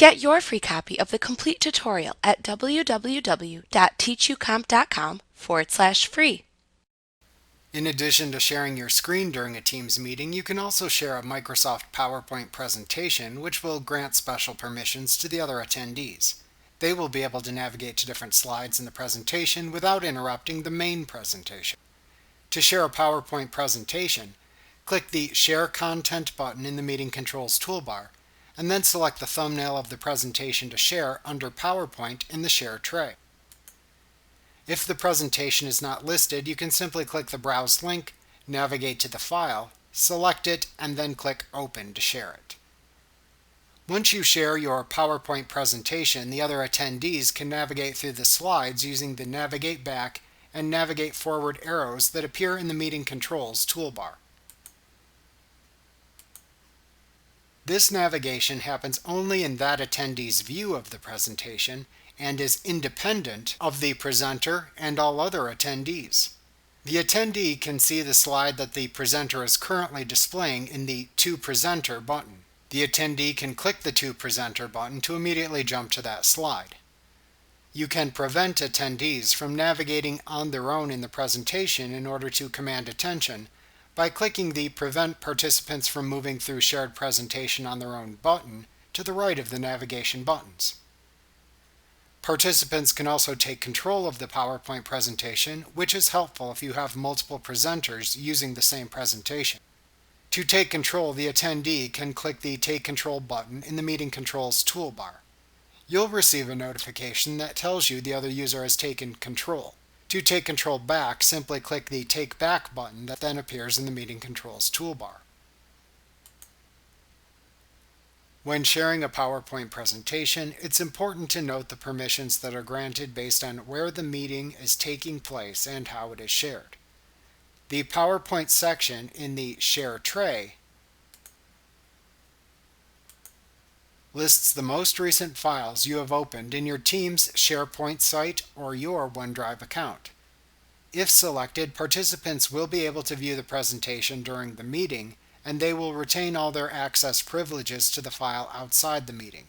Get your free copy of the complete tutorial at www.teachucomp.com/free. In addition to sharing your screen during a Teams meeting, you can also share a Microsoft PowerPoint presentation, which will grant special permissions to the other attendees. They will be able to navigate to different slides in the presentation without interrupting the main presentation. To share a PowerPoint presentation, click the Share Content button in the Meeting Controls toolbar, and then select the thumbnail of the presentation to share under PowerPoint in the Share tray. If the presentation is not listed, you can simply click the Browse link, navigate to the file, select it, and then click Open to share it. Once you share your PowerPoint presentation, the other attendees can navigate through the slides using the Navigate Back and Navigate Forward arrows that appear in the Meeting Controls toolbar. This navigation happens only in that attendee's view of the presentation and is independent of the presenter and all other attendees. The attendee can see the slide that the presenter is currently displaying in the To Presenter button. The attendee can click the To Presenter button to immediately jump to that slide. You can prevent attendees from navigating on their own in the presentation in order to command attention by clicking the Prevent Participants from Moving Through Shared Presentation on Their Own button to the right of the navigation buttons. Participants can also take control of the PowerPoint presentation, which is helpful if you have multiple presenters using the same presentation. To take control, the attendee can click the Take Control button in the Meeting Controls toolbar. You'll receive a notification that tells you the other user has taken control. To take control back, simply click the Take Back button that then appears in the Meeting Controls toolbar. When sharing a PowerPoint presentation, it's important to note the permissions that are granted based on where the meeting is taking place and how it is shared. The PowerPoint section in the Share tray lists the most recent files you have opened in your Teams SharePoint site or your OneDrive account. If selected, participants will be able to view the presentation during the meeting, and they will retain all their access privileges to the file outside the meeting.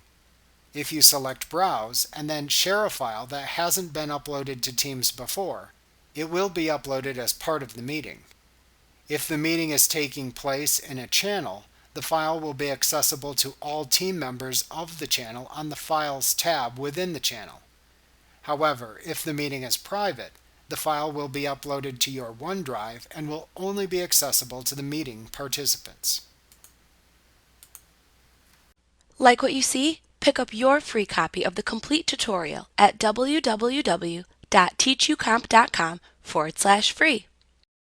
If you select Browse and then share a file that hasn't been uploaded to Teams before, it will be uploaded as part of the meeting. If the meeting is taking place in a channel, the file will be accessible to all team members of the channel on the Files tab within the channel. However, if the meeting is private, the file will be uploaded to your OneDrive and will only be accessible to the meeting participants. Like what you see? Pick up your free copy of the complete tutorial at www.teachucomp.com/free.